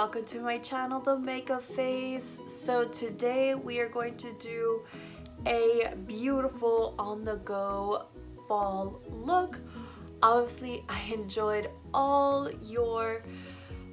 welcome to my channel, Themakeupphase. So today we are going to do a beautiful on-the-go fall look. Obviously, I enjoyed all your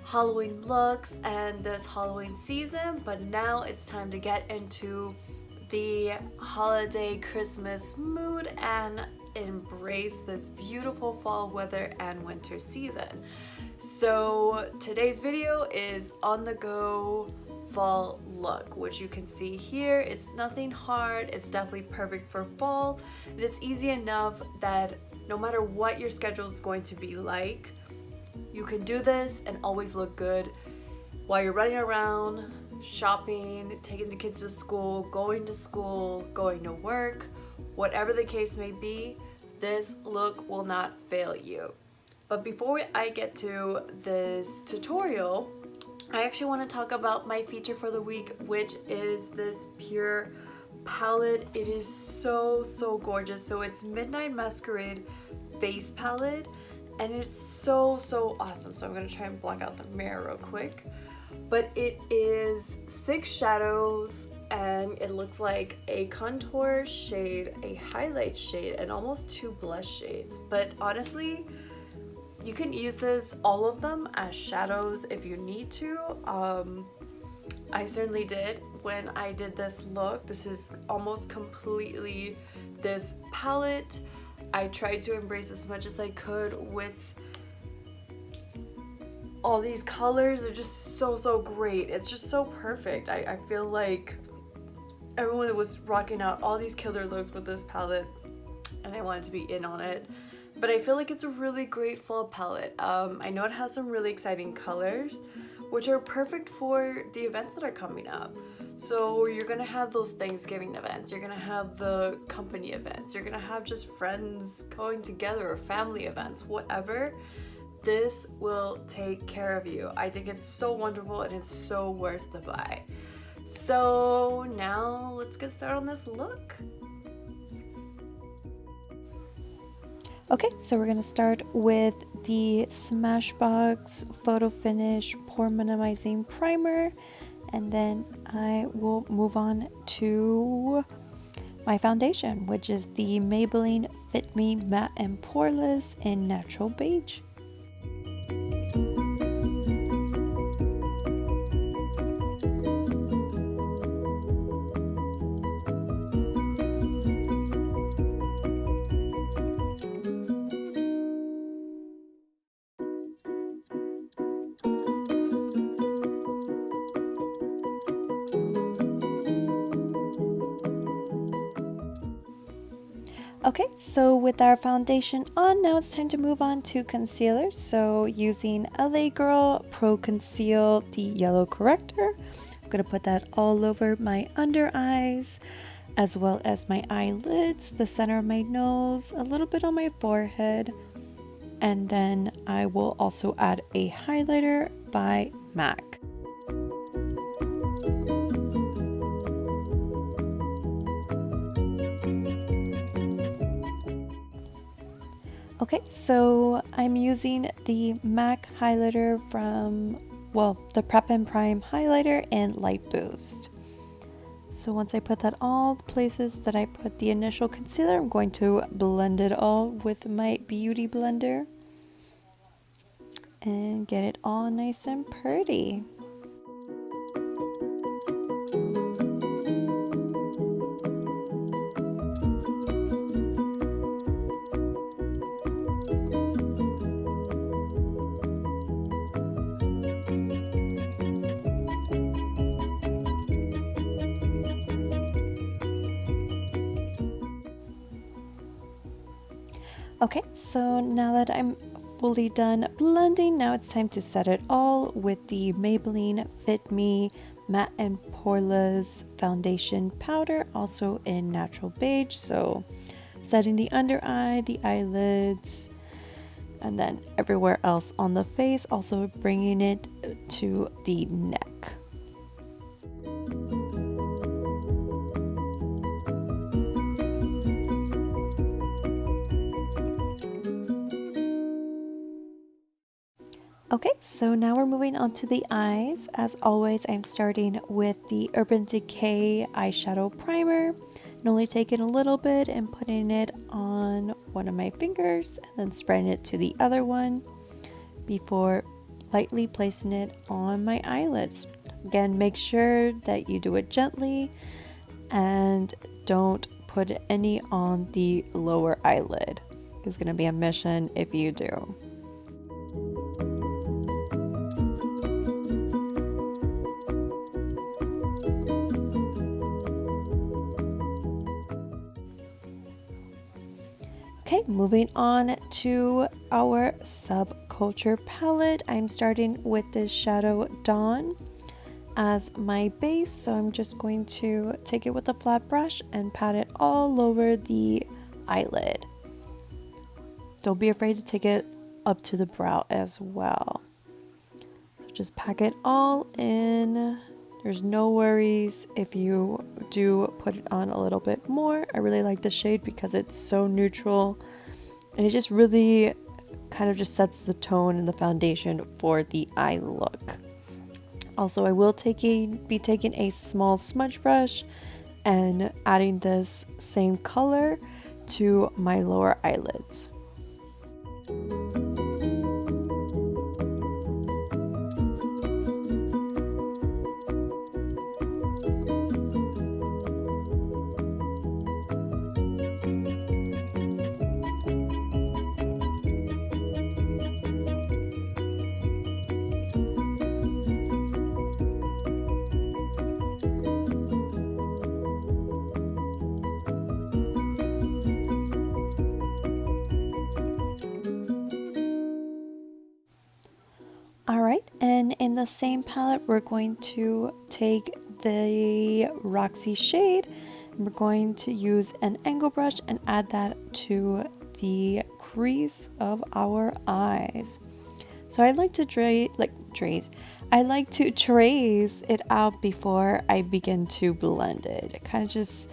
Halloween looks and this Halloween season, but now it's time to get into the holiday Christmas mood and embrace this beautiful fall weather and winter season. So today's video is on the go fall look, which you can see here. It's nothing hard, it's definitely perfect for fall, and it's easy enough that no matter what your schedule is going to be like, you can do this and always look good while you're running around, shopping, taking the kids to school, going to work, whatever the case may be. This look will not fail you. But before I get to this tutorial, I actually want to talk about my feature for the week, which is this PUR palette. It is so gorgeous. So it's Midnight Masquerade face palette, and it's so awesome. So I'm going to try and block out the mirror real quick. But it is 6 shadows, and it looks like a contour shade, a highlight shade, and almost 2 blush shades. But honestly, you can use this, all of them, as shadows if you need to. I certainly did when I did this look. This is almost completely this palette. I tried to embrace as much as I could with all these colors. Are just so great. It's just so perfect. I feel like everyone was rocking out all these killer looks with this palette, and I wanted to be in on it. But I feel like it's a really great fall palette. I know it has some really exciting colors, which are perfect for the events that are coming up. So you're gonna have those Thanksgiving events, you're gonna have the company events, you're gonna have just friends going together or family events, whatever. This will take care of you. I think it's so wonderful and it's so worth the buy. So now let's get started on this look. Okay, so we're going to start with the Smashbox Photo Finish Pore Minimizing Primer, and then I will move on to my foundation, which is the Maybelline Fit Me Matte and Poreless in Natural Beige. Okay, so with our foundation on, now it's time to move on to concealer. So using LA Girl Pro Conceal, the yellow corrector, I'm going to put that all over my under eyes, as well as my eyelids, the center of my nose, a little bit on my forehead, and then I will also add a highlighter by Mac. Okay, so I'm using the MAC highlighter from, well, the Prep+Prime highlighter in Light Boost. So once I put that all the places that I put the initial concealer, I'm going to blend it all with my beauty blender and get it all nice and pretty. Okay, so now that I'm fully done blending, now it's time to set it all with the Maybelline Fit Me Matte and Poreless Foundation Powder, also in Natural Beige. So setting the under eye, the eyelids, and then everywhere else on the face, also bringing it to the neck. Okay, so now we're moving on to the eyes. As always, I'm starting with the Urban Decay eyeshadow primer and only taking a little bit and putting it on one of my fingers and then spreading it to the other one before lightly placing it on my eyelids. Again, make sure that you do it gently and don't put any on the lower eyelid. It's going to be a mission if you do. Okay, moving on to our Subculture palette. I'm starting with this shadow Dawn as my base, so I'm just going to take it with a flat brush and pat it all over the eyelid. Don't be afraid to take it up to the brow as well. So just pack it all in. There's no worries if you do put it on a little bit more. I really like the shade because it's so neutral and it just really kind of just sets the tone and the foundation for the eye look. Also, I will be taking a small smudge brush and adding this same color to my lower eyelids. Alright, and in the same palette, we're going to take the Roxy shade. And we're going to use an angle brush and add that to the crease of our eyes. So I like to I like to trace it out before I begin to blend it. It kind of just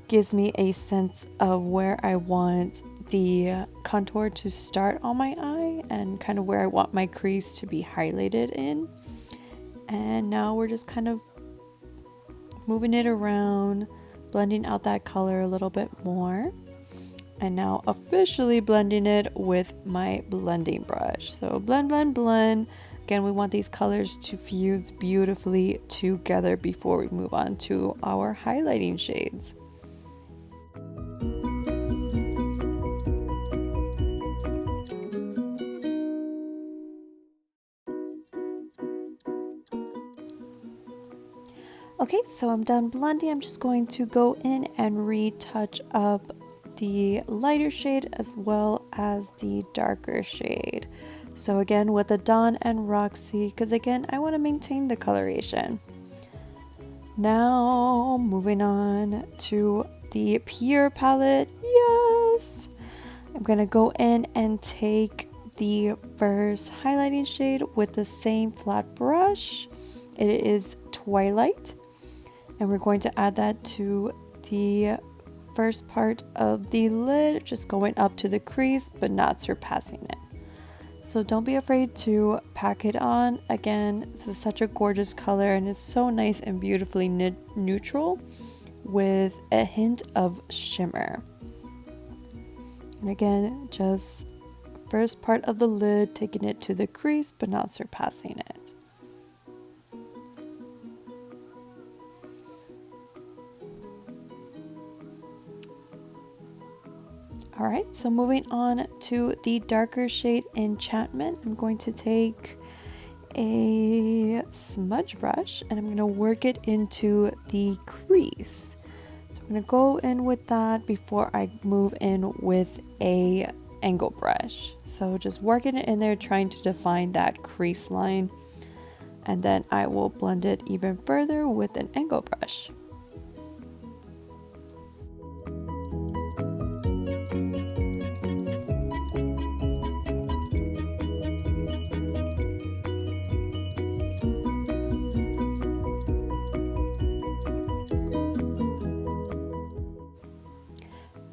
gives me a sense of where I want the contour to start on my eye and kind of where I want my crease to be highlighted in. And now we're just kind of moving it around, blending out that color a little bit more. And now officially blending it with my blending brush. So blend, blend, blend. Again, we want these colors to fuse beautifully together before we move on to our highlighting shades. Okay, so I'm done blending. I'm just going to go in and retouch up the lighter shade as well as the darker shade. So again, with the Dawn and Roxy, because again, I want to maintain the coloration. Now, moving on to the PUR palette. Yes! I'm going to go in and take the first highlighting shade with the same flat brush. It is Twilight. And we're going to add that to the first part of the lid, just going up to the crease but not surpassing it. So don't be afraid to pack it on. Again, this is such a gorgeous color and it's so nice and beautifully neutral with a hint of shimmer. And again, just first part of the lid, taking it to the crease but not surpassing it. Alright, so moving on to the darker shade Enchantment, I'm going to take a smudge brush and I'm going to work it into the crease. So I'm going to go in with that before I move in with a angle brush. So just working it in there, trying to define that crease line, and then I will blend it even further with an angle brush.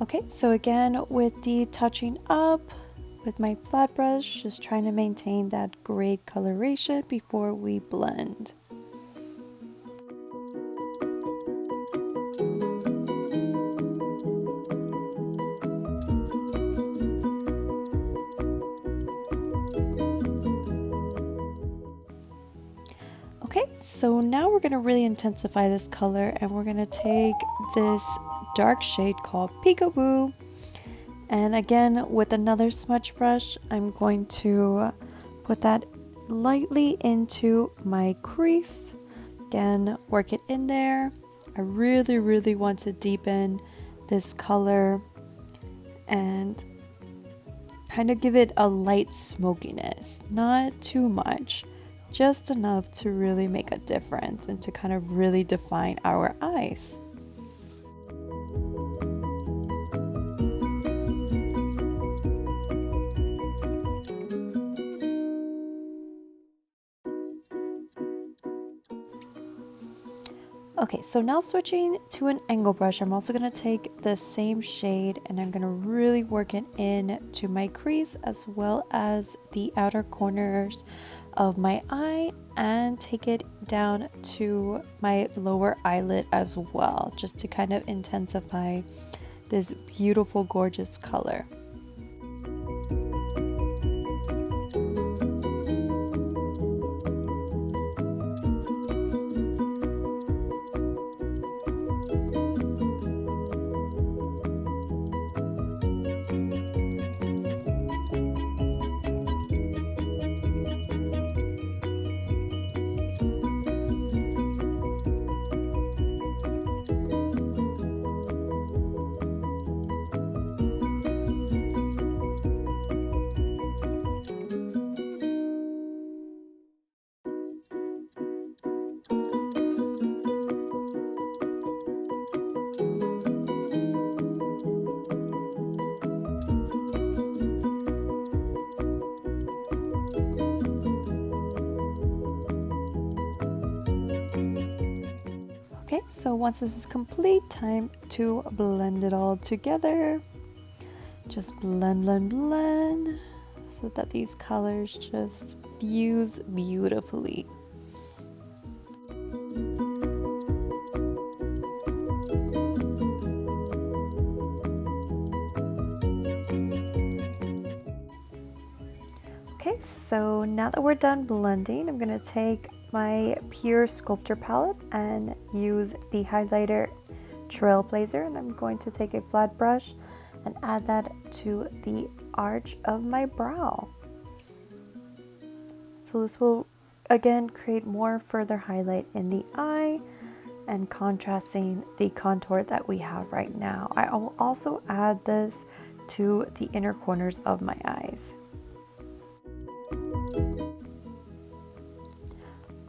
Okay, so again with the touching up, with my flat brush, just trying to maintain that great coloration before we blend. Okay, so now we're going to really intensify this color, and we're going to take this dark shade called Peekaboo, and again with another smudge brush I'm going to put that lightly into my crease. Again, work it in there. I really want to deepen this color and kind of give it a light smokiness, not too much, just enough to really make a difference and to kind of really define our eyes. Okay, so now switching to an angle brush, I'm also going to take the same shade and I'm going to really work it in to my crease as well as the outer corners of my eye, and take it down to my lower eyelid as well, just to kind of intensify this beautiful, gorgeous color. Okay, so once this is complete, time to blend it all together. Just blend so that these colors just fuse beautifully. Okay, so now that we're done blending, I'm going to take my PUR Sculptor palette and use the highlighter Trailblazer, and I'm going to take a flat brush and add that to the arch of my brow. So this will again create more further highlight in the eye and contrasting the contour that we have right now. I will also add this to the inner corners of my eyes.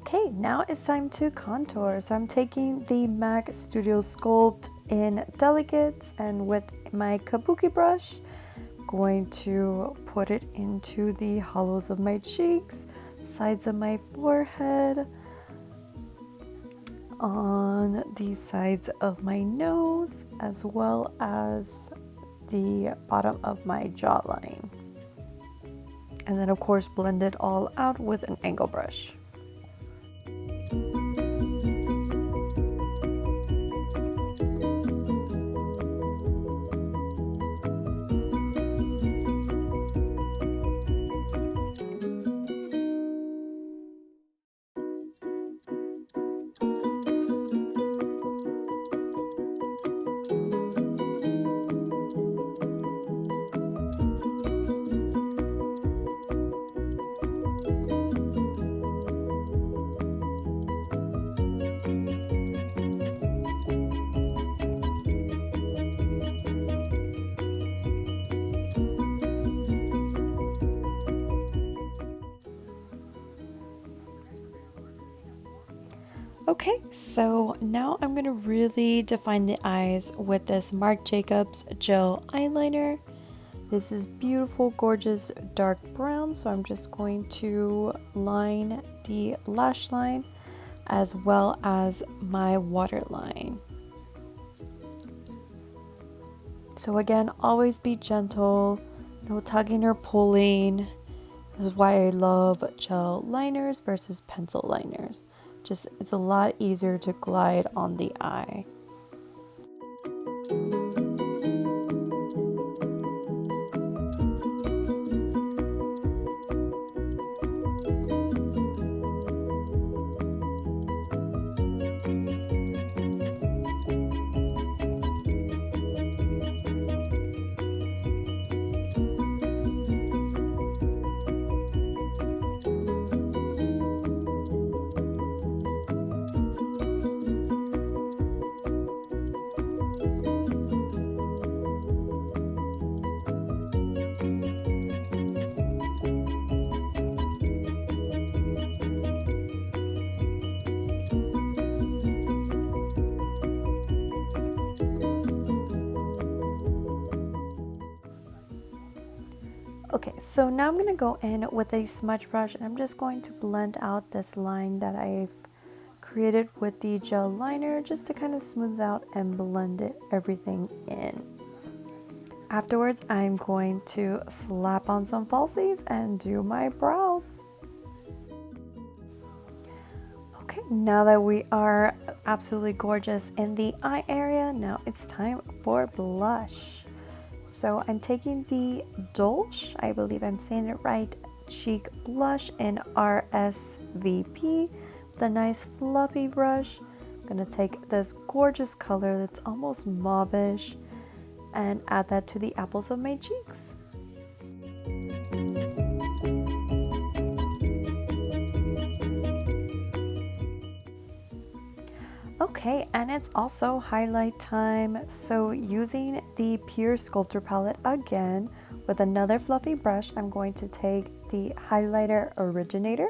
Okay, now it's time to contour. So I'm taking the MAC Studio Sculpt in Delicates, and with my kabuki brush, going to put it into the hollows of my cheeks, sides of my forehead, on the sides of my nose, as well as the bottom of my jawline. And then of course blend it all out with an angle brush. Okay, so now I'm going to really define the eyes with this Marc Jacobs gel eyeliner. This is beautiful, gorgeous dark brown, so I'm just going to line the lash line as well as my waterline. So again, always be gentle No tugging or pulling. This is why I love gel liners versus pencil liners. Just, it's a lot easier to glide on the eye. Okay, so now I'm going to go in with a smudge brush and I'm just going to blend out this line that I've created with the gel liner just to kind of smooth out and blend everything in. Afterwards, I'm going to slap on some falsies and do my brows. Okay, now that we are absolutely gorgeous in the eye area, now it's time for blush. So I'm taking the Doucce, I believe I'm saying it right, cheek blush in RSVP with a nice fluffy brush. I'm going to take this gorgeous color that's almost mauvish and add that to the apples of my cheeks. Okay, and it's also highlight time. So using the PUR Sculptor palette again with another fluffy brush, I'm going to take the Highlighter-Originator.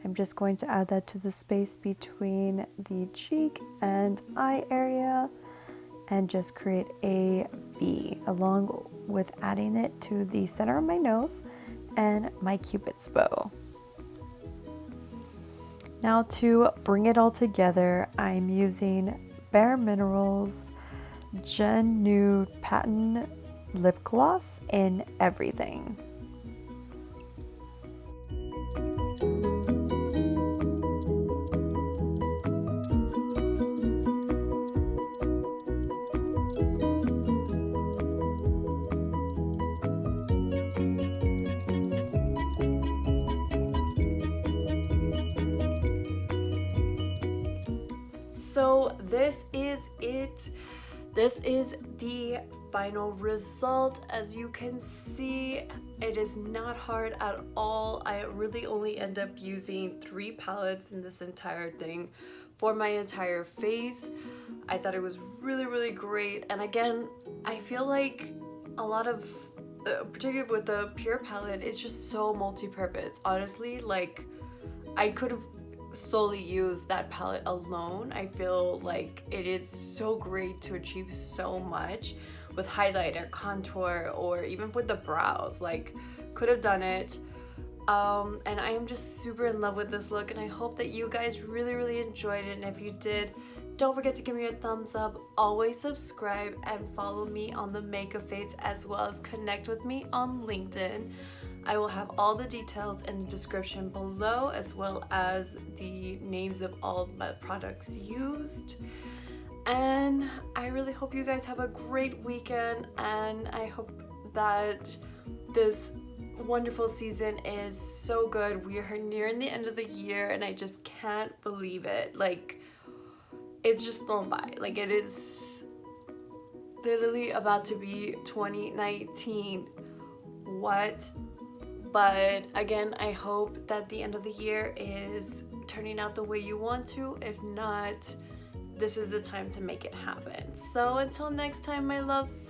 I'm just going to add that to the space between the cheek and eye area and just create a V along with adding it to the center of my nose and my Cupid's bow. Now to bring it all together, I'm using Bare Minerals Gen Nude Patent Lip Gloss in Everything. So this is it. This is the final result. As you can see, it is not hard at all. I really only end up using 3 palettes in this entire thing for my entire face. I thought it was really great. And again, I feel like a lot of, particularly with the PUR palette, it's just so multi-purpose. Honestly, like I could have solely use that palette alone. I feel like it is so great to achieve so much with highlighter, contour, or even with the brows. Like, could have done it. And I am just super in love with this look, and I hope that you guys really enjoyed it. And if you did, don't forget to give me a thumbs up. Always subscribe and follow me on Themakeupphase, as well as connect with me on LinkedIn. I will have all the details in the description below, as well as the names of all the products used. And I really hope you guys have a great weekend, and I hope that this wonderful season is so good. We are nearing the end of the year, and I just can't believe it. Like, it's just flown by. Like, it is literally about to be 2019. What? But again, I hope that the end of the year is turning out the way you want to. If not, this is the time to make it happen. So until next time, my loves,